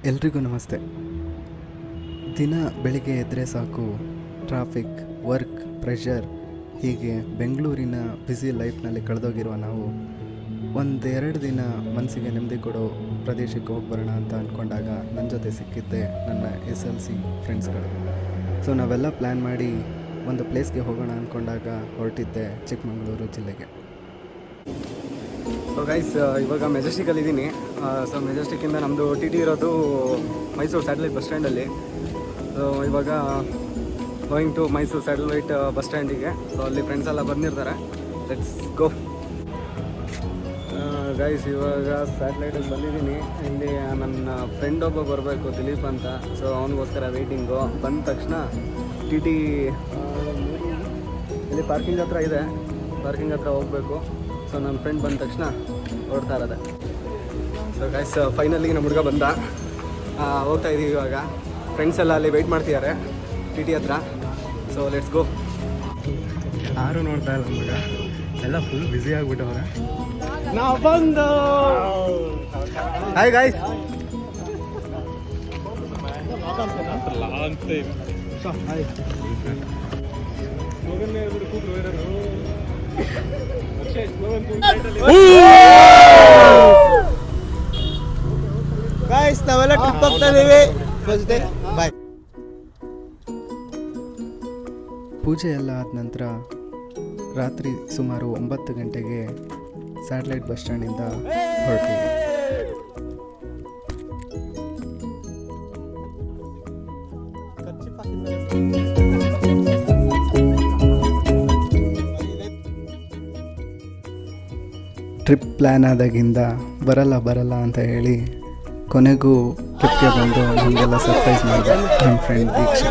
ಎಲ್ರಿಗೂ ನಮಸ್ತೆ. ದಿನ ಬೆಳಿಗ್ಗೆ ಎದ್ದರೆ ಸಾಕು ಟ್ರಾಫಿಕ್, ವರ್ಕ್, ಪ್ರೆಷರ್ ಹೀಗೆ ಬೆಂಗಳೂರಿನ ಬ್ಯುಸಿ ಲೈಫ್ನಲ್ಲಿ ಕಳೆದೋಗಿರುವ ನಾವು ಒಂದೆರಡು ದಿನ ಮನಸ್ಸಿಗೆ ನೆಮ್ಮದಿ ಕೊಡೋ ಪ್ರದೇಶಕ್ಕೆ ಹೋಗಿ ಬರೋಣ ಅಂತ ಅಂದ್ಕೊಂಡಾಗ ನನ್ನ ಜೊತೆ ಸಿಕ್ಕಿದ್ದೆ ನನ್ನ SLC ಫ್ರೆಂಡ್ಸ್ಗಳು. ಸೊ ನಾವೆಲ್ಲ ಪ್ಲ್ಯಾನ್ ಮಾಡಿ ಒಂದು ಪ್ಲೇಸ್ಗೆ ಹೋಗೋಣ ಅಂದ್ಕೊಂಡಾಗ ಹೊರಟಿದ್ದೆ ಚಿಕ್ಕಮಗಳೂರು ಜಿಲ್ಲೆಗೆ. ಸೊ ಗೈಸ್, ಇವಾಗ ಮೆಜೆಸ್ಟಿಕಲ್ಲಿದ್ದೀನಿ. ಸೊ ಮೆಜೆಸ್ಟಿಕ್ಕಿಂದ ನಮ್ಮದು TT ಇರೋದು ಮೈಸೂರು ಸ್ಯಾಟಲೈಟ್ ಬಸ್ ಸ್ಟ್ಯಾಂಡಲ್ಲಿ. ಸೊ ಇವಾಗ going to Mysuru satellite bus ಸ್ಟ್ಯಾಂಡಿಗೆ. ಸೊ ಅಲ್ಲಿ ಫ್ರೆಂಡ್ಸ್ ಎಲ್ಲ ಬಂದಿರ್ತಾರೆ. Let's go guys. ಇವಾಗ ಸ್ಯಾಟಲೈಟಿಗೆ ಬಂದಿದ್ದೀನಿ. ಇಲ್ಲಿ ನನ್ನ ಫ್ರೆಂಡ್ ಒಬ್ಬ ಬರಬೇಕು, ದಿಲೀಪ್ ಅಂತ. ಸೊ ಅವನಿಗೋಸ್ಕರ ವೆಯ್ಟಿಂಗು. ಬಂದ ತಕ್ಷಣ TT ಇಲ್ಲಿ ಪಾರ್ಕಿಂಗ್ ಹತ್ರ ಇದೆ, ಪಾರ್ಕಿಂಗ್ ಹತ್ರ ಹೋಗಬೇಕು. ಸೊ ನನ್ನ ಫ್ರೆಂಡ್ ಬಂದ ತಕ್ಷಣ ಹೊರಡ್ತಾ ಇರೋದೆ. ಸೊ ಗೈಸ್, ಫೈನಲಿ ನಮ್ಮ ಹುಡುಗ ಬಂದ. ಹೋಗ್ತಾ ಇದ್ದೀವಿ ಇವಾಗ. ಫ್ರೆಂಡ್ಸ್ ಎಲ್ಲ ಅಲ್ಲಿ ವೆಯ್ಟ್ ಮಾಡ್ತಿದ್ದಾರೆ TT ಹತ್ರ. So let's go. ಯಾರು ನೋಡ್ತಾ ಇಲ್ಲ ಮಗ, ಎಲ್ಲ ಫುಲ್ ಬ್ಯುಸಿ ಆಗಿಬಿಟ್ಟವ್ರೆ. ನಾವು ಬಂದು ಹಾಯ್ ಗೈಸ್. ಗೈಸ್, ನಾವೆಲ್ಲ ಟ್ರಿಪ್ ಹೋಗ್ತಾ ಇದೀವಿ. First day bye. ಪೂಜೆ ಎಲ್ಲ ಆದ ನಂತರ ರಾತ್ರಿ ಸುಮಾರು 9 ಗಂಟೆಗೆ ಸ್ಯಾಟಲೈಟ್ ಬಸ್ ಸ್ಟ್ಯಾಂಡಿಂದ ಹೊರಡ್ತೀವಿ. ಟ್ರಿಪ್ ಪ್ಲ್ಯಾನ್ ಆದಾಗಿಂದ ಬರಲ್ಲ ಅಂತ ಹೇಳಿ ಕೊನೆಗೂ ಟ್ರಿಪ್ಗೆ ಬಂದು ನಮಗೆಲ್ಲ ಸರ್ಪ್ರೈಸ್ ಮಾಡಿದೆ ನನ್ನ ಫ್ರೆಂಡ್ ದೀಕ್ಷಾ.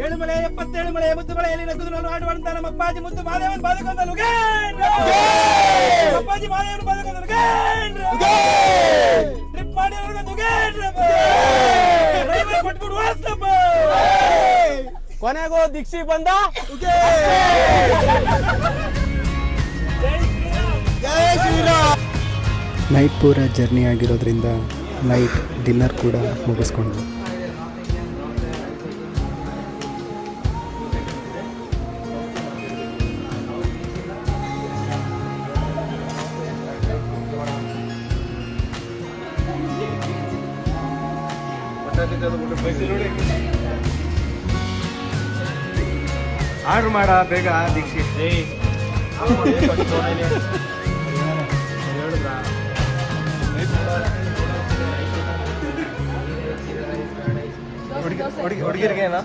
ಏಳುಮಲೆ 77 ಮಳೆ ಮುದ್ದು ಮಳೆಯಲ್ಲಿ ನಗುದು ನಾನು ಆಡುವಂತ ನಮ್ಮ ಅಪ್ಪಾಜಿ ಮುದ್ದು ಮಾದೇವನ್ ಬಾದಕೊಂಡನು. ಅಪ್ಪಾಜಿ ಮಾದೇವನ್ ಬಾದಕೊಂಡನು. ಟ್ರಿಪ್ ಮಾಡಿ ಕೊಟ್ಬಿಡು ವಾಸ್ತಪ್ಪ. ಕೊನೆಗೂ ದೀಕ್ಷಿ ಬಂದ. ನೈಟ್ ಪೂರ ಜರ್ನಿ ಆಗಿರೋದ್ರಿಂದ ನೈಟ್ ಡಿನ್ನರ್ ಕೂಡ ಮುಗಿಸ್ಕೊಂಡು ಆರ್ಡ್ರ್ ಮಾಡ ಬೇಗ ದೀಕ್ಷಿ. ಹುಡುಗಿರಿಗೇನಾ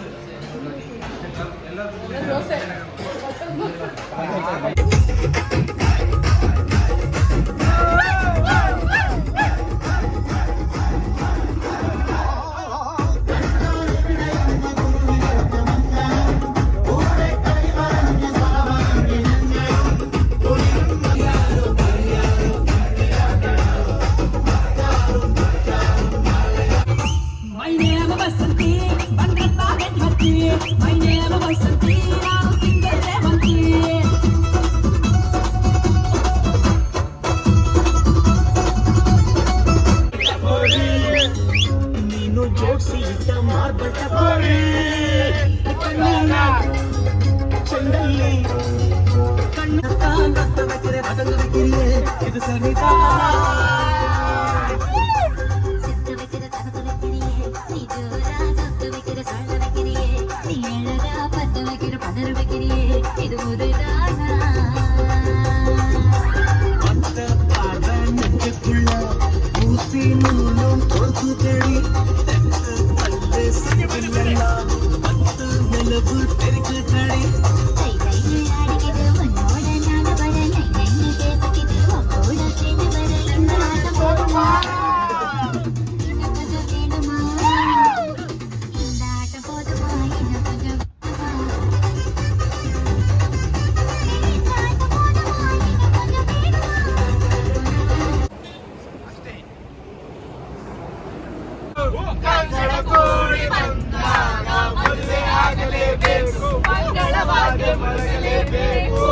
ಕಂಕಣ ಕೂಡಿ ಬಂದಾಗ ಮದುವೆ ಆಗಲೇಬೇಕು, ಮಂಗಳವಾಗಿ ಮಲಗಲೇಬೇಕು.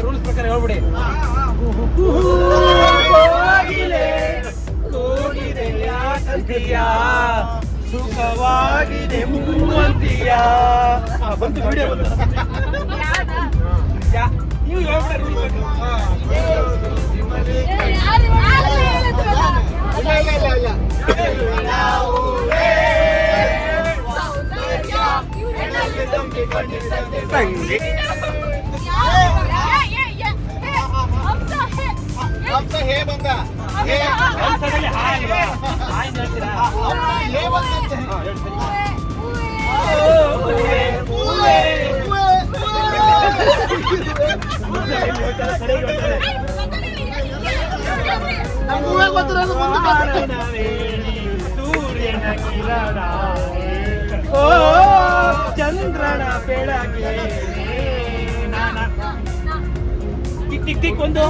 ರೂಲ್ಸ್ ಪ್ರಕಾರ ಹೇಳ್ಬಿಡಿ. ಹೋಗಿಲೆ ಹೋಗಿದೆಯ ಸತಿಯ ಸುಖವಾಗಿದೆ ಮುಂದಿಯ. ಬಂತು ವಿಡಿಯೋ ಬಂತು. ನೀವು ಹೇಳ್ಬಿಡಿ ರೂಲ್ಸ್ ಹೇ ಬಂದ ಸೂರ್ಯನ ಕಿರಣ ಓ ಚಂದ್ರನ ಬೆಳಗ್ಗೆ ಟಿಕ್ ಟಿಕ್ ಟಿಕ್ ಒಂದು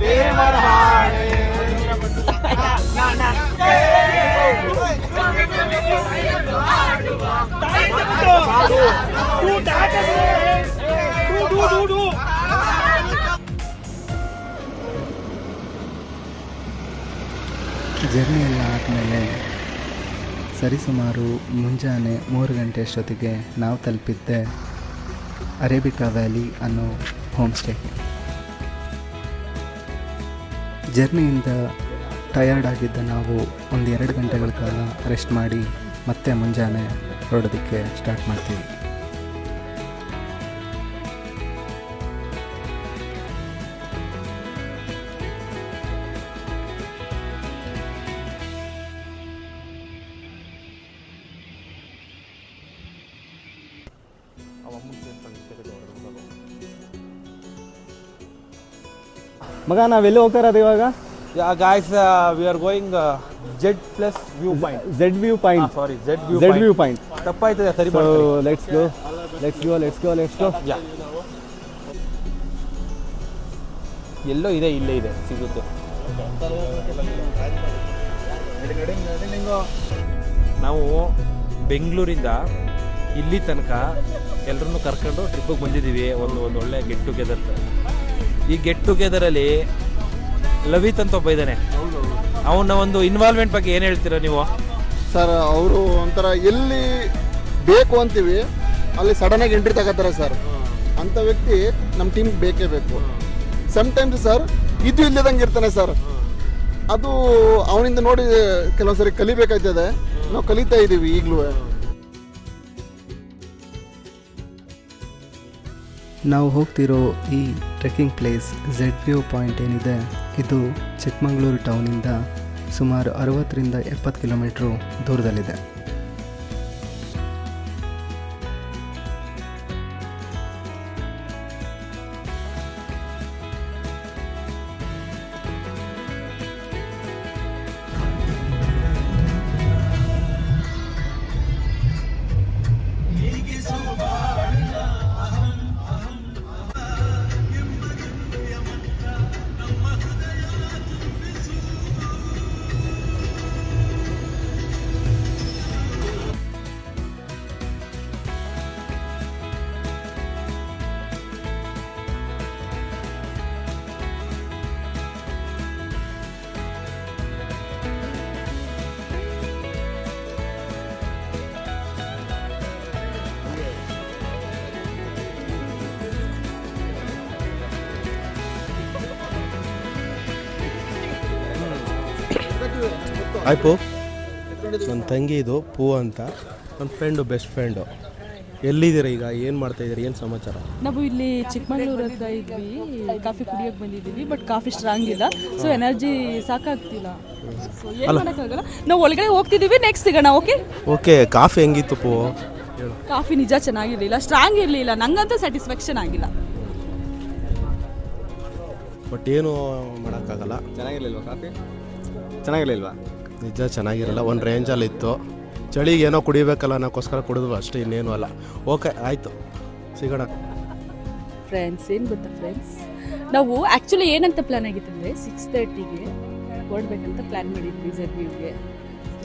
ದೇವರ ಹಾಡೆ ಜರ್ನಿ ಎಲ್ಲ ಆದಮೇಲೆ ಸರಿಸುಮಾರು ಮುಂಜಾನೆ 3 ಗಂಟೆ ಅಷ್ಟೊತ್ತಿಗೆ ನಾವು ತಲುಪಿದ್ದೆ ಅರೇಬಿಕಾ ವ್ಯಾಲಿ ಅನ್ನೋ ಹೋಮ್ ಸ್ಟೇಗೆ. ಜರ್ನಿಯಿಂದ ಟಯರ್ಡ್ ಆಗಿದ್ದ ನಾವು 1-2 ಗಂಟೆಗಳ ಕಾಲ ರೆಸ್ಟ್ ಮಾಡಿ ಮತ್ತೆ ಮುಂಜಾನೆ ಹೊರಡೋದಕ್ಕೆ ಸ್ಟಾರ್ಟ್ ಮಾಡ್ತೀವಿ. ಮಗ ನಾವೆಲ್ಲಿ ಹೋಗ್ತಾ ಇರೋದು ಇವಾಗ? Yeah, guys, we are going Z plus view point. Z view point. Sorry, Z view Z point. view point. ತಪ್ಪಾಯ್ತದೆ, ಸರಿ So ಮಾಡ್ಕೊಳ್ಳಿ. let's go. Yeah. ಎಲ್ಲೋ ಇದೆ, ಇಲ್ಲೇ ಇದೆ, ಸಿಗುತ್ತೆ. ನಾವು ಬೆಂಗಳೂರಿಂದ ಇಲ್ಲಿ ತನಕ ಎಲ್ಲರನ್ನು ಕರ್ಕೊಂಡು ಟ್ರಿಪ್ಪಿಗೆ ಬಂದಿದ್ದೀವಿ. ಒಂದು ಒಳ್ಳೆ ಗೆಟ್ ಟುಗೆದರ್. ಈ ಗೆಟ್ ಟುಗೆದರಲ್ಲಿ ಲವಿತ್ ಅಂತ ಒಬ್ಬ ಇದ್ದಾನೆ. ಅವನ ಒಂದು ಇನ್ವಾಲ್ವ್ಮೆಂಟ್ ಬಗ್ಗೆ ಏನು ಹೇಳ್ತೀರಾ ನೀವು? ಸರ್ ಅವರು ಒಂಥರ ಎಲ್ಲಿ ಬೇಕು ಅಂತೀವಿ ಅಲ್ಲಿ ಸಡನ್ನಾಗಿ ಎಂಟ್ರಿ ತಗೋತಾರೆ ಸರ್. ಅಂಥ ವ್ಯಕ್ತಿ ನಮ್ಮ ಟೀಮ್ ಬೇಕೇ ಬೇಕು. ಸಮ್ಟೈಮ್ಸ್ ಸರ್ ಇದು ಇಲ್ಲದಂಗೆ ಇರ್ತಾನೆ ಸರ್. ಅದು ಅವನಿಂದ ನೋಡಿ ಕೆಲವೊಂದ್ಸರಿ ಕಲಿಬೇಕಾಯ್ತದೆ. ನಾವು ಕಲಿತಾ ಇದ್ದೀವಿ ಈಗಲೂ. ನಾವು ಹೋಗ್ತಿರೋ ಈ trekking place Z view point ಏನಿದೆ, ಇದು ಚಿಕ್ಕಮಗಳೂರು ಟೌನಿಂದ ಸುಮಾರು 60ರಿಂದ 70 ಕಿಲೋಮೀಟ್ರು ದೂರದಲ್ಲಿದೆ. ಆಯ್ತು, ನನ್ನ ತಂಗಿ ಇದು ಪೂ ಅಂತ, ನನ್ನ ಫ್ರೆಂಡು, ಬೆಸ್ಟ್ ಫ್ರೆಂಡು. ಎಲ್ಲಿದ್ದೀರಾ ಈಗ? ಏನು ಮಾಡ್ತಾಯಿದ್ದೀರಿ? ಏನು ಸಮಾಚಾರ? ನಾವು ಇಲ್ಲಿ ಚಿಕ್ಕಮಗಳೂರು ಹತ್ರ ಇದ್ವಿ, ಕಾಫಿ ಕುಡಿಯೋಕೆ ಬಂದಿದ್ದೀವಿ. ಬಟ್ ಕಾಫಿ ಸ್ಟ್ರಾಂಗ್ ಇಲ್ಲ, ಸೊ ಎನರ್ಜಿ ಸಾಕಾಗ್ತಿಲ್ಲ. ಸೊ ಏನು ಮಾಡೋಕ್ಕಾಗಲ್ಲ, ನಾವು ಒಳಗಡೆ ಹೋಗ್ತಿದ್ದೀವಿ. ನೆಕ್ಸ್ಟ್ ಸಿಗೋಣ. ಓಕೆ. ಕಾಫಿ ಹೆಂಗಿತ್ತು ಪೂ? ಕಾಫಿ ನಿಜ ಚೆನ್ನಾಗಿರಲಿಲ್ಲ, ಸ್ಟ್ರಾಂಗ್ ಇರಲಿಲ್ಲ. ನಂಗಂತೂ ಸ್ಯಾಟಿಸ್ಫ್ಯಾಕ್ಷನ್ ಆಗಿಲ್ಲ. ಬಟ್ ಏನು ಮಾಡೋಕ್ಕಾಗಲ್ಲ. ಚೆನ್ನಾಗಿರ್ಲಿಲ್ವಾ ಕಾಫಿ? ಚೆನ್ನಾಗಿರ್ಲಿಲ್ವಾ? ನಿಜ ಚೆನ್ನಾಗಿರಲ್ಲ. ಒಂದು ರೇಂಜಲ್ಲಿತ್ತು. ಚಳಿಗೆ ಏನೋ ಕುಡಿಬೇಕಲ್ಲ, ನಾಕೋಸ್ಕರ ಕುಡಿದ್ವು ಅಷ್ಟೇ, ಇನ್ನೇನು ಅಲ್ಲ. ಓಕೆ, ಆಯಿತು, ಸಿಗೋಣ. ಫ್ರೆಂಡ್ಸ್ ಏನು ಗೊತ್ತಾ ಫ್ರೆಂಡ್ಸ್, ನಾವು ಆ್ಯಕ್ಚುಲಿ ಏನಂತ ಪ್ಲ್ಯಾನ್ ಆಗಿತ್ತಂದರೆ 6:30ಗೆ ಹೊರಡ್ಬೇಕಂತ ಪ್ಲ್ಯಾನ್ ಮಾಡಿದ್ವಿ ಝೆಡ್ ವಿವ್ಗೆ.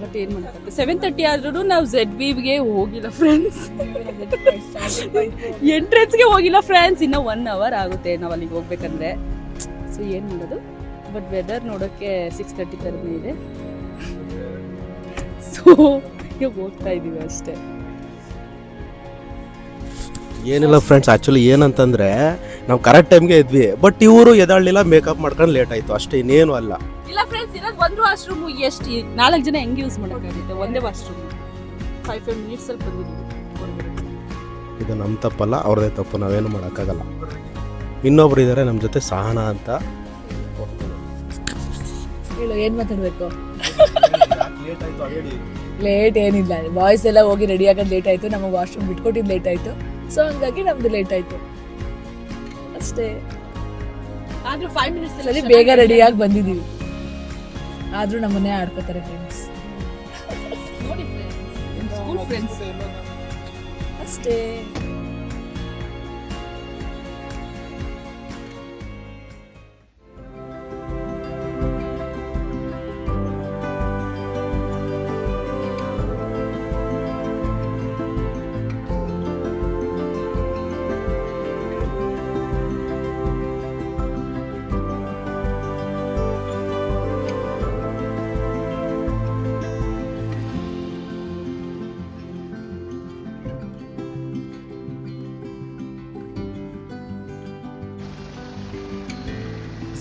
ಬಟ್ ಏನು ಮಾಡೋಕ್ಕಂತ 7:30 ಆದ್ರೂ ನಾವು ಝೆಡ್ ವಿವ್ಗೆ ಹೋಗಿಲ್ಲ ಫ್ರೆಂಡ್ಸ್. ಎಂಟ್ರೆನ್ಸ್ಗೆ ಹೋಗಿಲ್ಲ ಫ್ರೆಂಡ್ಸ್. ಇನ್ನೂ 1 hour ಆಗುತ್ತೆ ನಾವು ಅಲ್ಲಿಗೆ ಹೋಗ್ಬೇಕಂದ್ರೆ. ಸೊ ಏನು ಮಾಡೋದು, ಬಟ್ ವೆದರ್ ನೋಡೋಕ್ಕೆ 6:30 ಥರನೇ ಇದೆ. ಸೊ ಈಗ ಹೋಗ್ತಾ ಇದ್ದೀವಿ ಅಷ್ಟೇ. ಏನಿಲ್ಲ ಫ್ರೆಂಡ್ಸ್, ಆ್ಯಕ್ಚುಲಿ ಏನಂತಂದರೆ ನಾವು ಕರೆಕ್ಟ್ ಟೈಮ್ಗೆ ಇದ್ವಿ, ಬಟ್ ಇವರು ಎದಾಳಲಿಲ್ಲ, ಮೇಕಪ್ ಮಾಡ್ಕೊಂಡು ಲೇಟ್ ಆಯಿತು ಅಷ್ಟೇ, ಇನ್ನೇನು ಅಲ್ಲ. ಇಲ್ಲ ಫ್ರೆಂಡ್ಸ್, ಇರೋದು ಒಂದು ವಾಶ್ರೂಮ್. ಎಷ್ಟು 4 ಜನ ಹೆಂಗೆ ಯೂಸ್ ಮಾಡೋಕ್ಕಾಗುತ್ತೆ? ಒಂದೇ ವಾಶ್ರೂಮ್. 5 ಮಿನಿಟ್ಸಲ್ಲಿ ಬಂದಿದ್ದೀವಿ. ಇದು ನಮ್ಮ ತಪ್ಪಲ್ಲ, ಅವ್ರದ್ದೇ ತಪ್ಪು, ನಾವೇನು ಮಾಡೋಕ್ಕಾಗಲ್ಲ. ಇನ್ನೊಬ್ರು ಇದ್ದಾರೆ ನಮ್ಮ ಜೊತೆ, ಸಹನಾ ಅಂತ. ಹೇಳು, ಏನು ಮಾತಾಡಬೇಕು? ಲೇಟ್ ಏನಿಲ್ಲ, ಬಾಯ್ಸ್ ಎಲ್ಲ ಹೋಗಿ ರೆಡಿ ಆಗೋದು ಲೇಟ್ ಆಯಿತು, ನಮಗೆ ವಾಶ್ರೂಮ್ ಬಿಟ್ಕೊಟ್ಟಿದ್ದು ಲೇಟ್ ಆಯಿತು. ಸೊ ಹಂಗಾಗಿ ನಮ್ದು ಲೇಟ್ ಆಯಿತು ಅಷ್ಟೇ. ಆದ್ರೂ 5 ಮಿನಿಟ್ಸ್ ಸರಿ ಬೇಗ ರೆಡಿಯಾಗಿ ಬಂದಿದ್ದೀವಿ, ಆದರೂ ನಮ್ಮನ್ನೇ ಆಡ್ಕೋತಾರೆ ಫ್ರೆಂಡ್ಸ್. ನೋಡಿ ಫ್ರೆಂಡ್ಸ್, ಸ್ಕೂಲ್ ಫ್ರೆಂಡ್ಸ್ ಅಷ್ಟೇ.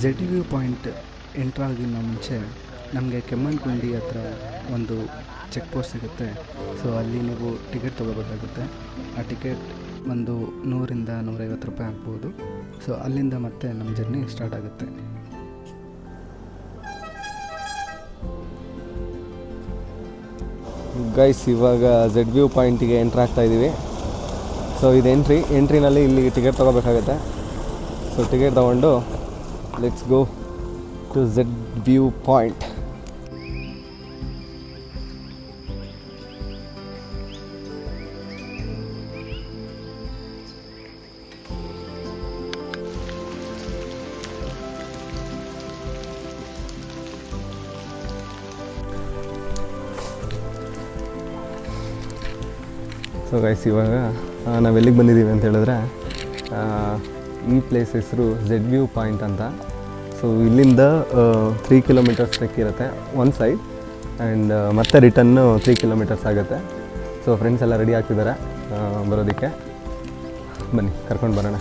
ಝೆಡ್ ವ್ಯೂ ಪಾಯಿಂಟ್ ಎಂಟ್ರಾಗಿನ ಮುಂಚೆ ನಮಗೆ ಕೆಮ್ಮಣ್ಣಗುಂಡಿ ಹತ್ರ ಒಂದು ಚೆಕ್ ಪೋಸ್ಟ್ ಸಿಗುತ್ತೆ. ಸೊ ಅಲ್ಲಿ ನೀವು ಟಿಕೆಟ್ ತೊಗೋಬೇಕಾಗುತ್ತೆ. ಆ ಟಿಕೆಟ್ ಒಂದು 100ರಿಂದ 150 ರೂಪಾಯಿ ಆಗ್ಬೋದು. ಸೊ ಅಲ್ಲಿಂದ ಮತ್ತೆ ನಮ್ಮ ಜರ್ನಿ ಸ್ಟಾರ್ಟ್ ಆಗುತ್ತೆ. ಗೈಸ್, ಇವಾಗ ಝೆಡ್ ವ್ಯೂ ಪಾಯಿಂಟಿಗೆ ಎಂಟ್ರ್ ಆಗ್ತಾ ಇದ್ದೀವಿ. ಸೊ ಇದು ಎಂಟ್ರಿನಲ್ಲಿ ಇಲ್ಲಿ ಟಿಕೆಟ್ ತೊಗೋಬೇಕಾಗುತ್ತೆ. ಸೊ ಟಿಕೆಟ್ ತೊಗೊಂಡು let's go to Z view point. So guys, ಇವಾಗ ನಾವೆಲ್ಲಿಗೆ ಬಂದಿದ್ದೀವಿ ಅಂತ ಹೇಳಿದ್ರೆ, ಈ ಪ್ಲೇಸ್ ಹೆಸರು ಝೆಡ್ ವ್ಯೂ ಪಾಯಿಂಟ್ ಅಂತ. ಸೊ ಇಲ್ಲಿಂದ 3 ಕಿಲೋಮೀಟರ್ಸ್ ಟ್ರೆಕ್ ಇರುತ್ತೆ ಒನ್ ಸೈಡ್, ಆ್ಯಂಡ್ ಮತ್ತೆ ರಿಟರ್ನು 3 ಕಿಲೋಮೀಟರ್ಸ್ ಆಗುತ್ತೆ. ಸೊ ಫ್ರೆಂಡ್ಸ್ ಎಲ್ಲ ರೆಡಿ ಆಗ್ತಿದ್ದಾರೆ ಬರೋದಕ್ಕೆ. ಬನ್ನಿ ಕರ್ಕೊಂಡು ಬರೋಣ.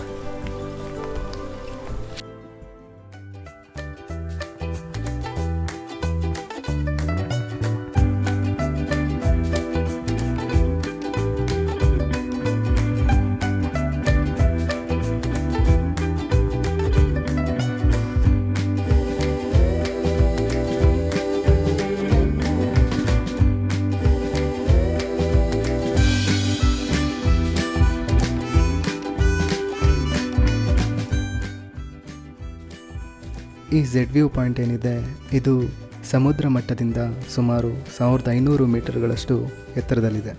ಈ ಝೆಡ್ ವ್ಯೂ ಪಾಯಿಂಟ್ ಏನಿದೆ, ಇದು ಸಮುದ್ರ ಮಟ್ಟದಿಂದ ಸುಮಾರು 1500 ಮೀಟರ್ಗಳಷ್ಟು ಎತ್ತರದಲ್ಲಿದೆ.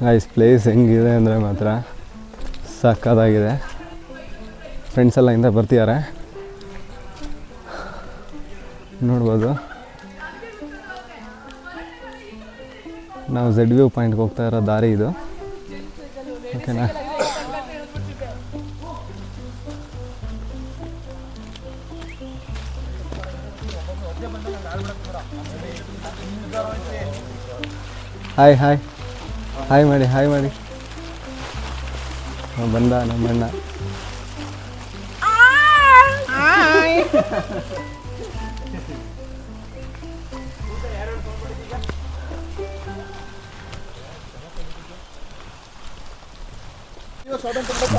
ಗೈಸ್, ಪ್ಲೇಸ್ ಹೆಂಗಿದೆ ಅಂದರೆ ಮಾತ್ರ ಸಕ್ಕತ್ತಾಗಿದೆ. ಫ್ರೆಂಡ್ಸ್ ಎಲ್ಲ ಇಂದ ಬರ್ತಿದ್ದಾರೆ, ನೋಡ್ಬೋದು. ನಾವು ಝೆಡ್ ವ್ಯೂ ಪಾಯಿಂಟ್ಗೆ ಹೋಗ್ತಾ ಇರೋ ದಾರಿ ಇದು, ಓಕೆನಾ? ಹಾಯ್ ಹಾಯ್ ಹಾಯ್ ಮಾಡಿ, ಹಾಯ್ ಮಾಡಿ. ಬಂದ ನಮ್ಮಣ್ಣ.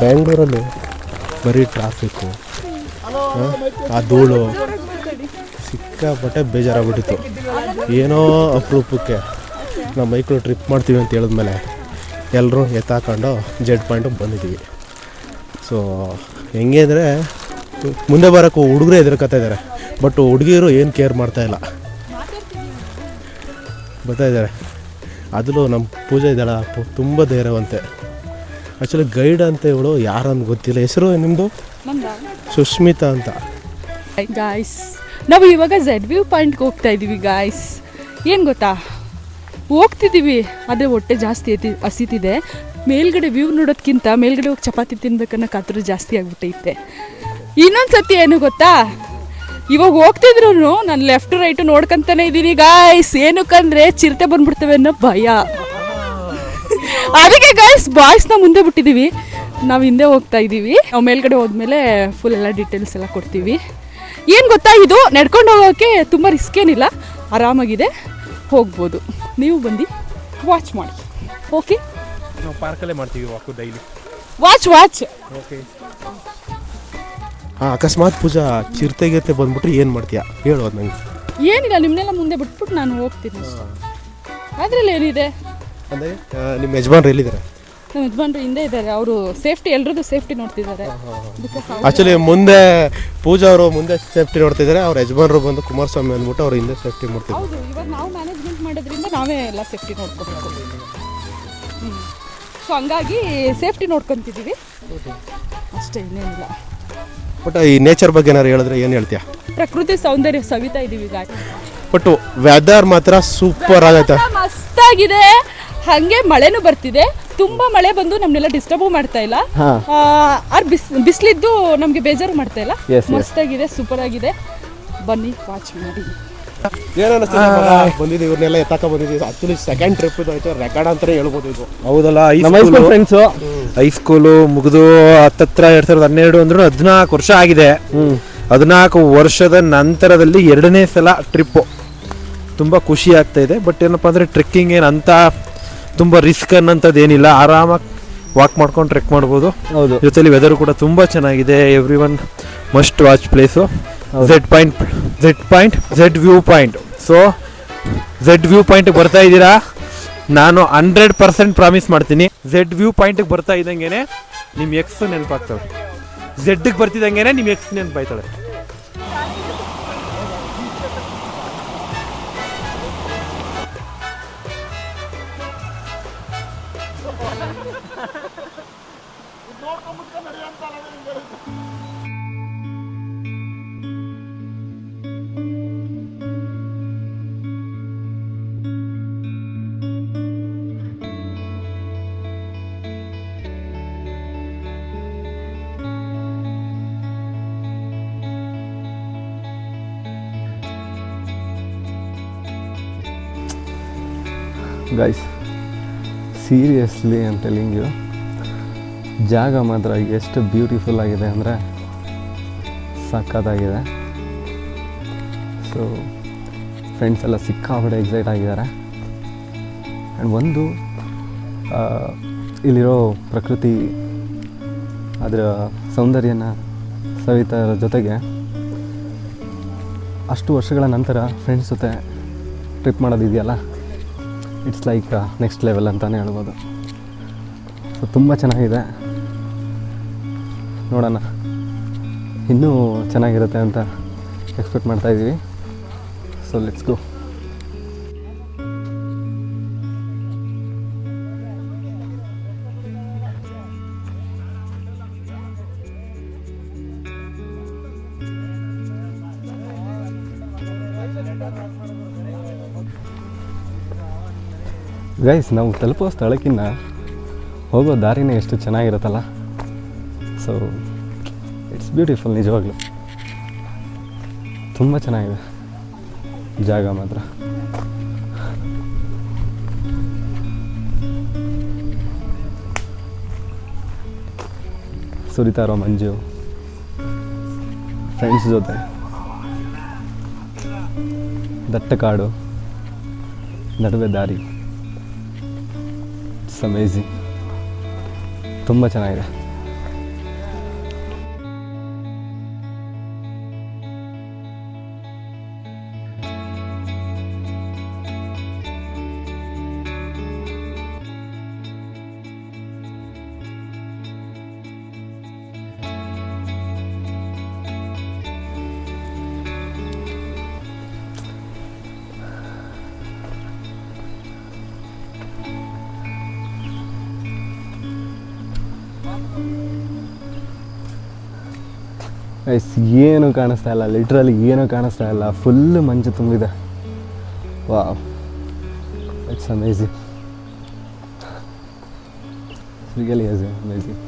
ಬೆಂಗಳೂರಲ್ಲಿ ಬರೀ ಟ್ರಾಫಿಕ್ಕು, ಆ ಧೂಳು ಸಿಕ್ಕಾಪಟ್ಟೆ ಬೇಜಾರಾಗ್ಬಿಟ್ಟಿತ್ತು. ಏನೋ ಅಪರೂಪಕ್ಕೆ ನಾವು ಮೈಕ್ರೋ ಟ್ರಿಪ್ ಮಾಡ್ತೀವಿ ಅಂತ ಹೇಳಿದ್ಮೇಲೆ ಎಲ್ಲರೂ ಎತ್ತಾಕೊಂಡು ಝೆಡ್ ಪಾಯಿಂಟಿಗೆ ಬಂದಿದ್ದೀವಿ. ಸೊ ಹೆಂಗೆ ಅಂದರೆ ಮುಂದೆ ಬರೋಕ್ಕೂ ಹುಡುಗರೇ ಹೆದರ್ಕೊತಾ ಇದ್ದಾರೆ, ಬಟ್ ಹುಡುಗಿಯರು ಏನು ಕೇರ್ ಮಾಡ್ತಾ ಇಲ್ಲ, ಬರ್ತಾ ಇದ್ದಾರೆ. ಅದರಲ್ಲೂ ನಮ್ಮ ಪೂಜೆ ಇದ್ದಾಳ ತುಂಬ ಧೈರ್ಯವಂತೆ. ಆ್ಯಕ್ಚುಲಿ ಗೈಡ್ ಅಂತ ಇವಳು ಯಾರಂತ ಗೊತ್ತಿಲ್ಲ. ಹೆಸರು ನಿಮ್ಮದು? ಸುಷ್ಮಿತಾ ಅಂತ. ಗಾಯ್ಸ್ ನಾವು ಇವಾಗ ಝೆಡ್ ವ್ಯೂ ಪಾಯಿಂಟ್ಗೆ ಹೋಗ್ತಾ ಇದ್ದೀವಿ ಗಾಯ್ಸ್. ಏನು ಗೊತ್ತಾ, ಹೋಗ್ತಿದ್ದೀವಿ ಆದರೆ ಹೊಟ್ಟೆ ಜಾಸ್ತಿ ಹಸಿತಿದೆ. ಮೇಲ್ಗಡೆ ವ್ಯೂ ನೋಡೋದಕ್ಕಿಂತ ಮೇಲ್ಗಡೆ ಹೋಗಿ ಚಪಾತಿ ತಿನ್ಬೇಕನ್ನೋ ಕಾತುರ ಜಾಸ್ತಿ ಆಗ್ಬಿಟ್ಟೈತೆ. ಇನ್ನೊಂದು ಸತಿ ಏನು ಗೊತ್ತಾ, ಇವಾಗ ಹೋಗ್ತಿದ್ರು ನಾನು ಲೆಫ್ಟ್ ರೈಟು ನೋಡ್ಕೊಂತಾನೆ ಇದ್ದೀನಿ ಗಾಯ್ಸ್. ಏನಕ್ಕಂದ್ರೆ ಚಿರತೆ ಬಂದ್ಬಿಡ್ತವೆ ಅನ್ನೋ ಭಯ. ಅದಕ್ಕೆ ಗಾಯ್ಸ್ ಬಾಯ್ಸ್ನ ಮುಂದೆ ಬಿಟ್ಟಿದ್ದೀವಿ, ನಾವು ಹಿಂದೆ ಹೋಗ್ತಾ ಇದ್ದೀವಿ. ನಾವು ಮೇಲ್ಗಡೆ ಹೋದ್ಮೇಲೆ ಫುಲ್ ಎಲ್ಲ ಡೀಟೇಲ್ಸ್ ಎಲ್ಲ ಕೊಡ್ತೀವಿ. ಏನು ಗೊತ್ತಾ, ಇದು ನಡ್ಕೊಂಡು ಹೋಗೋಕ್ಕೆ ತುಂಬ ರಿಸ್ಕ್ ಏನಿಲ್ಲ, ಆರಾಮಾಗಿದೆ, ಹೋಗ್ಬೋದು. ನೀವು ಬಂದು ವಾಚ್ ಮಾಡಿ. ಓಕೆ, ನಾವು ಪಾರ್ಕಲ್ಲೇ ಮಾಡ್ತೀವಿ ವಾಕು ಡೈಲಿ. Watch okay. ಹಾಂ, ಅಕಸ್ಮಾತ್ ಪೂಜಾ ಚಿರತೆಗೆತೆ ಬಂದ್ಬಿಟ್ರೆ ಏನು ಮಾಡ್ತೀಯಾ ಹೇಳು ಅದು ನನಗೆ. ಏನಿಲ್ಲ, ನಿಮ್ಮನ್ನೆಲ್ಲ ಮುಂದೆ ಬಿಟ್ಬಿಟ್ಟು ನಾನು ಹೋಗ್ತೀನಿ. ಅದರಲ್ಲಿ ಏನಿದೆ? ಅಂದರೆ ನಿಮ್ಮ ಯಜಮಾನ್ರು ಎಲ್ಲಿದ್ದಾರೆ? ನಮ್ಮ ಯಜಮಾನ್ರು ಹಿಂದೆ ಇದ್ದಾರೆ, ಅವರು ಸೇಫ್ಟಿ, ಎಲ್ರದ್ದು ಸೇಫ್ಟಿ ನೋಡ್ತಿದ್ದಾರೆ. ಆ್ಯಕ್ಚುಲಿ ಮುಂದೆ ಪೂಜಾ ಅವರು ಮುಂದೆ ಸೇಫ್ಟಿ ನೋಡ್ತಿದ್ದಾರೆ, ಅವ್ರ ಯಜಮಾನ್ರು ಬಂದು ಕುಮಾರಸ್ವಾಮಿ ಅಂದ್ಬಿಟ್ಟು ಅವ್ರು ಹಿಂದೆ ಸೇಫ್ಟಿ ಮಾಡ್ತಿದ್ದಾರೆ. ಹೌದು, ಇವಾಗ ನಾವು ಮ್ಯಾನೇಜ್ಮೆಂಟ್ ಮಾಡೋದ್ರಿಂದ ನಾವೇ ಎಲ್ಲ ಸೇಫ್ಟಿ ನೋಡ್ಕೋಬೇಕು. ಸೊ ಹಂಗಾಗಿ ಸೇಫ್ಟಿ ನೋಡ್ಕೊತಿದ್ದೀವಿ ಅಷ್ಟೇ, ಇನ್ನೇನಿಲ್ಲ. ಬಟ್ ಈ ನೇಚರ್ ಬಗ್ಗೆ ಏನಾರು ಹೇಳಿದ್ರೆ ಏನು ಹೇಳ್ತೀಯಾ? ಪ್ರಕೃತಿ ಸೌಂದರ್ಯ ಸವಿತಾ ಇದ್ದೀವಿ ಗಾಡಿ. ಬಟ್ ವೆದರ್ ಮಾತ್ರ ಸೂಪರ್ ಆಗೈತೆ, ಮಸ್ತಾಗಿದೆ. ಹಾಗೆ ಮಳೆನೂ ಬರ್ತಿದೆ, ತುಂಬಾ ಮಳೆ ಬಂದು ನಮ್ನೆಲ್ಲ ಡಿಸ್ಟರ್ಬ್ ಮಾಡ್ತಾ ಇಲ್ಲ. ಬಿಸಿಲಿದ್ದು ನಮ್ಗೆ ಬೇಜಾರು ಮಾಡ್ತಾ ಇಲ್ಲ. ಮಸ್ತಾಗಿದೆ, ಸೂಪರ್ ಆಗಿದೆ. ಬನ್ನಿ ವಾಚ್ ಮಾಡಿ. ಏನು ಅನಿಸ್ತಿದೆ? ಬಂದಿದ್ದು ಇವ್ರನ್ನೆಲ್ಲ ಎತ್ತಾಕ ಬಂದಿದ್ದೀವಿ. ಆಕ್ಚುಲಿ ಸೆಕೆಂಡ್ ಟ್ರಿಪ್ ಇದು ಆಯ್ತು, ರೆಕಾರ್ಡ್ ಅಂತಾನೆ ಹೇಳ್ಬೋದು ಇದು. ಹೌದಲ್ಲ, ಫ್ರೆಂಡ್ಸು ಹೈಸ್ಕೂಲು ಮುಗಿದು ಹತ್ತತ್ರ 2012 ಅಂದ್ರೂ 14 ವರ್ಷ ಆಗಿದೆ. 14 ವರ್ಷದ ನಂತರದಲ್ಲಿ 2ನೇ ಸಲ ಟ್ರಿಪ್ಪು. ತುಂಬ ಖುಷಿ ಆಗ್ತಾ ಇದೆ. ಬಟ್ ಏನಪ್ಪ ಅಂದರೆ ಟ್ರೆಕ್ಕಿಂಗ್ ಏನಂತ ತುಂಬ ರಿಸ್ಕ್ ಅನ್ನೋಂಥದ್ದು ಏನಿಲ್ಲ, ಆರಾಮಾಗಿ ವಾಕ್ ಮಾಡ್ಕೊಂಡು ಟ್ರೆಕ್ ಮಾಡ್ಬೋದು. ಹೌದು, ಜೊತೆಲಿ ವೆದರ್ ಕೂಡ ತುಂಬ ಚೆನ್ನಾಗಿದೆ. Everyone must watch place. Z view point. So Z view ಪಾಯಿಂಟ್ಗೆ ಬರ್ತಾ ಇದ್ದೀರಾ, ನಾನು 100% ಪ್ರಾಮಿಸ್ ಮಾಡ್ತೀನಿ, ಝೆಡ್ ವ್ಯೂ ಪಾಯಿಂಟಿಗೆ ಬರ್ತಾ ಇದ್ದಂಗೆ ನಿಮ್ಮ ಎಕ್ಸ್ ನೆನಪಾಗ್ತವೆ. ಝೆಡ್ಗೆ ಬರ್ತಿದ್ದಂಗೆ ನಿಮ್ಮ ಎಕ್ಸ್ ನೆನಪಾಯ್ತಾಳೆ. Guys seriously I am telling you, ಜಾಗ ಮಾತ್ರ ಎಷ್ಟು ಬ್ಯೂಟಿಫುಲ್ ಆಗಿದೆ ಅಂದರೆ ಸಖತ್ತಾಗಿದೆ. ಸೊ ಫ್ರೆಂಡ್ಸ್ ಎಲ್ಲ ಸಿಕ್ಕಾಪಟ್ಟೆ ಎಕ್ಸೈಟ್ ಆಗಿದ್ದಾರೆ. ಆ್ಯಂಡ್ ಒಂದು ಇಲ್ಲಿರೋ ಪ್ರಕೃತಿ ಅದರ ಸೌಂದರ್ಯನ ಸವಿತಾ ಜೊತೆಗೆ ಅಷ್ಟು ವರ್ಷಗಳ ನಂತರ ಫ್ರೆಂಡ್ಸ್ ಜೊತೆ ಟ್ರಿಪ್ ಮಾಡೋದಿದೆಯಲ್ಲ, ಇಟ್ಸ್ ಲೈಕ್ ನೆಕ್ಸ್ಟ್ ಲೆವೆಲ್ ಅಂತಲೇ ಹೇಳ್ಬೋದು. ಸೊ ತುಂಬ ಚೆನ್ನಾಗಿದೆ, ನೋಡೋಣ ಇನ್ನೂ ಚೆನ್ನಾಗಿರುತ್ತೆ ಅಂತ ಎಕ್ಸ್ಪೆಕ್ಟ್ ಮಾಡ್ತಾಯಿದ್ದೀವಿ. So let's go. ಗೈಸ್, ನಾವು ತಲುಪೋ ಸ್ಥಳಕ್ಕಿಂತ ಹೋಗೋ ದಾರಿನೇ ಎಷ್ಟು ಚೆನ್ನಾಗಿರುತ್ತಲ್ಲ. ಸೊ ಇಟ್ಸ್ ಬ್ಯೂಟಿಫುಲ್, ನಿಜವಾಗ್ಲೂ ತುಂಬ ಚೆನ್ನಾಗಿದೆ ಜಾಗ ಮಾತ್ರ. ಸುರಿತಾ ಇರೋ ಮಂಜು, ಫ್ರೆಂಡ್ಸ್ ಜೊತೆ ದಟ್ಟ ಕಾಡು, ನಡುವೆ ದಾರಿ, ಇಟ್ಸ್ ಅಮೇಝಿಂಗ್, ತುಂಬ ಚೆನ್ನಾಗಿದೆ. ಗೈಸ್ ಏನು ಕಾಣಿಸ್ತಾ ಇಲ್ಲ, ಲಿಟ್ರಲಿ ಏನೂ ಕಾಣಿಸ್ತಾ ಇಲ್ಲ, ಫುಲ್ ಮಂಜು ತುಂಬಿದೆ. Wow, it's amazing, really amazing.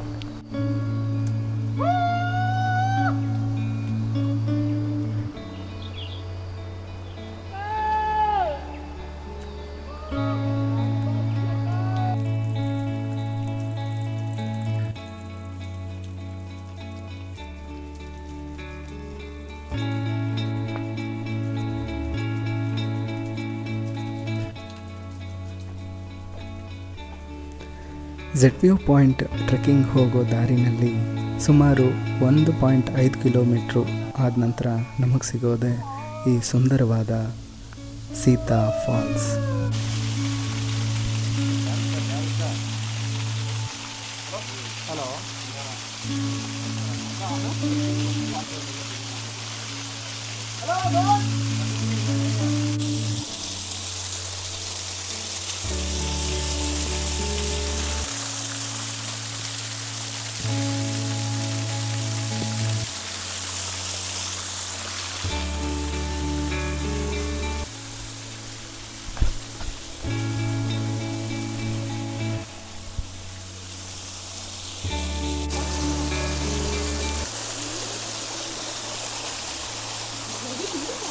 Z view point trekking ಹೋಗೋ ದಾರಿನಲ್ಲಿ ಸುಮಾರು 1.5 ಕಿಲೋಮೀಟ್ರು ಆದ ನಂತರ ನಮಗೆ ಸಿಗೋದೆ ಈ ಸುಂದರವಾದ ಸೀತಾ ಫಾಲ್ಸ್.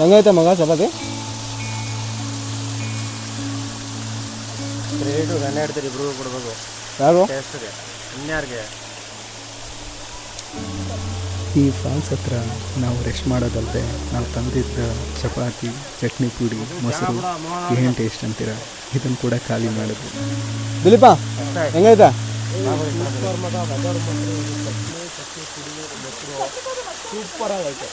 ಹೆಂಗೈತೆ ಮಗ ಚಪಾತಿ? ರೇಟು ಗಂಡ ಇಡ್ತೀರಿ, ಇಬ್ರಿಗೂ ಕೊಡ್ಬೇಕು. ಯಾರು ಟೇಸ್ಟ್ಗೆ? ಇನ್ಯಾರಿಗೆ? ಈ ಫಾಲ್ಸ್ ಹತ್ರ ನಾವು ರೆಸ್ಟ್ ಮಾಡೋದಲ್ಲದೆ ನಾವು ತಂದಿದ್ದ ಚಪಾತಿ, ಚಟ್ನಿ ಪುಡಿ, ಮೊಸರು ಏನು ಟೇಸ್ಟ್ ಅಂತೀರ, ಇದನ್ನು ಕೂಡ ಖಾಲಿ ಮಾಡಿದ್ವಿ. ದಿಲೀಪ ಹೆಂಗೈತೆ? ಸೂಪರ್ ಆಗೈತೆ.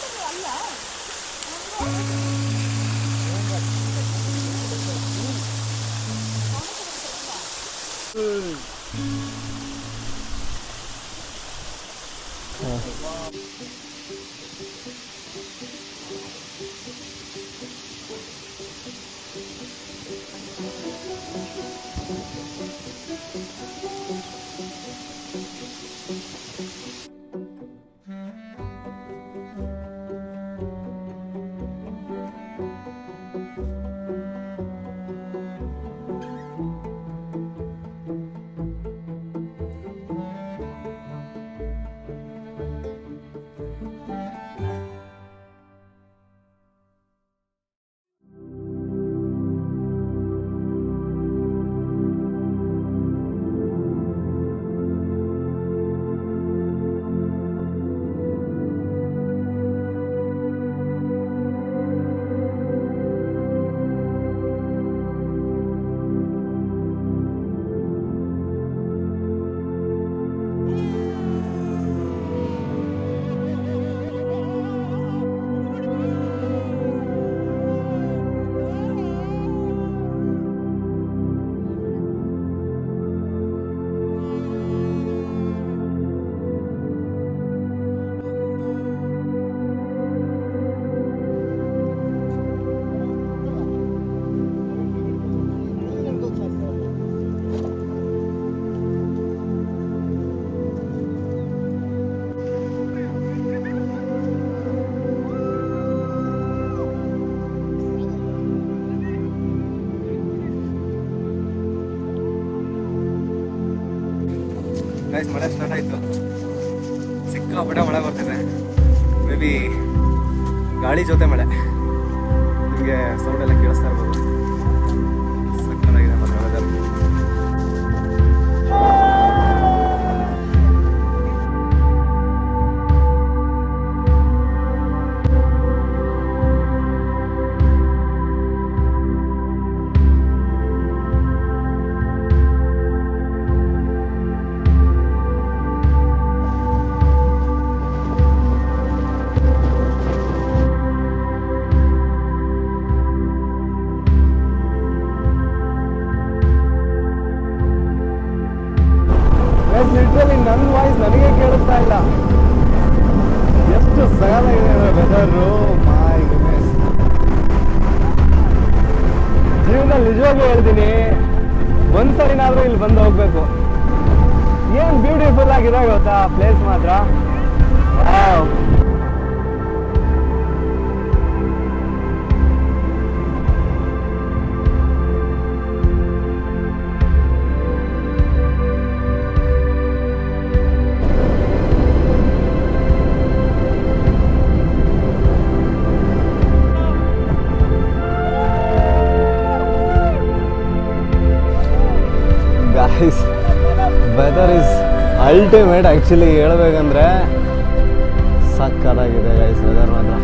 ಗೈಸ್ ಮಳೆ ಸ್ಟಾರ್ಟ್ ಆಯಿತು, ಸಿಕ್ಕಾಪಟ್ಟೆ ಮಳೆ ಬರ್ತಿದೆ. ಮೇ ಬಿ ಗಾಳಿ ಜೊತೆ ಮಳೆ, ನಿಮಗೆ ಸೌಂಡ್ ಎಲ್ಲ ಕೇಳಿಸ್ತಾ ಇರ್ಬೋದು. ಸಕ್ಕತ್ತಾಗಿದೆ ಮತ್ತೆ ವೆದರ್. ಲಿಟ್ರಲಿ ನನ್ನ ವಾಯ್ಸ್ ನನಗೆ ಕೇಳಿಸ್ತಾ ಇಲ್ಲ, ಎಷ್ಟು ಸಗಲಾಗಿದೆ ವೆದರು. ಮೈ ಗುಡ್ನೆಸ್, ಜೀವನದಲ್ಲಿ ನಿಜವಾಗ್ಲೂ ಹೇಳ್ತೀನಿ, ಒಂದ್ಸರಿನಾದ್ರೂ ಇಲ್ಲಿ ಬಂದು ಹೋಗ್ಬೇಕು. ಏನ್ ಬ್ಯೂಟಿಫುಲ್ ಆಗಿದೆ ಗೊತ್ತಾ ಪ್ಲೇಸ್ ಮಾತ್ರ. Guys weather is ultimate. Actually ಹೇಳ್ಬೇಕಂದ್ರೆ ಸಕ್ಕತ್ತಾಗಿದೆ ಗೈಸ್ ವೆದರ್ ಮಾತ್ರ.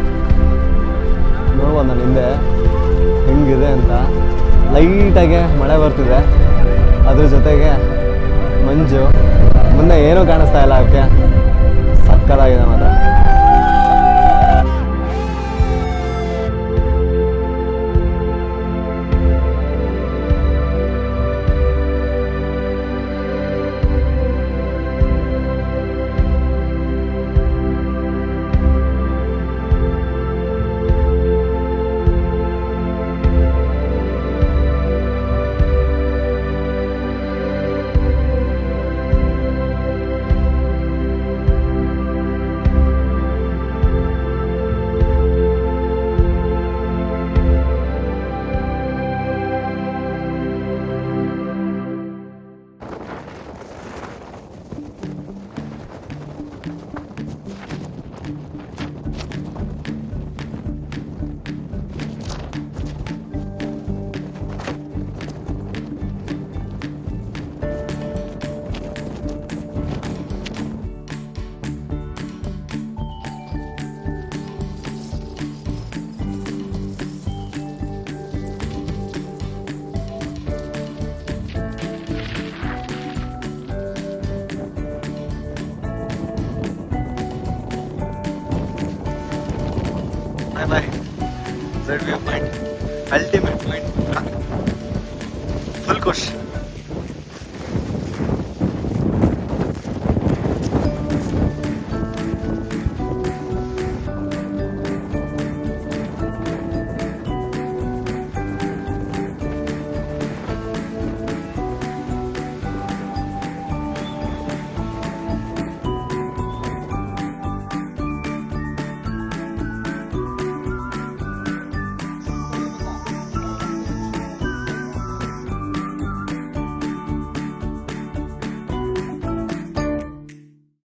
ನೋಡ್ಬೋದು ನಾನು ಹಿಂದೆ ಹೆಂಗಿದೆ ಅಂತ. ಲೈಟಾಗೆ ಮಳೆ ಬರ್ತಿದೆ, ಅದ್ರ ಜೊತೆಗೆ ಮಂಜು, ಮುಂದೆ ಏನೂ ಕಾಣಿಸ್ತಾ ಇಲ್ಲ. ಅದಕ್ಕೆ ಸಕ್ಕತ್ತಾಗಿದೆ ಮಾತ್ರ. Bye. ZView point. Ultimate point. Full kush.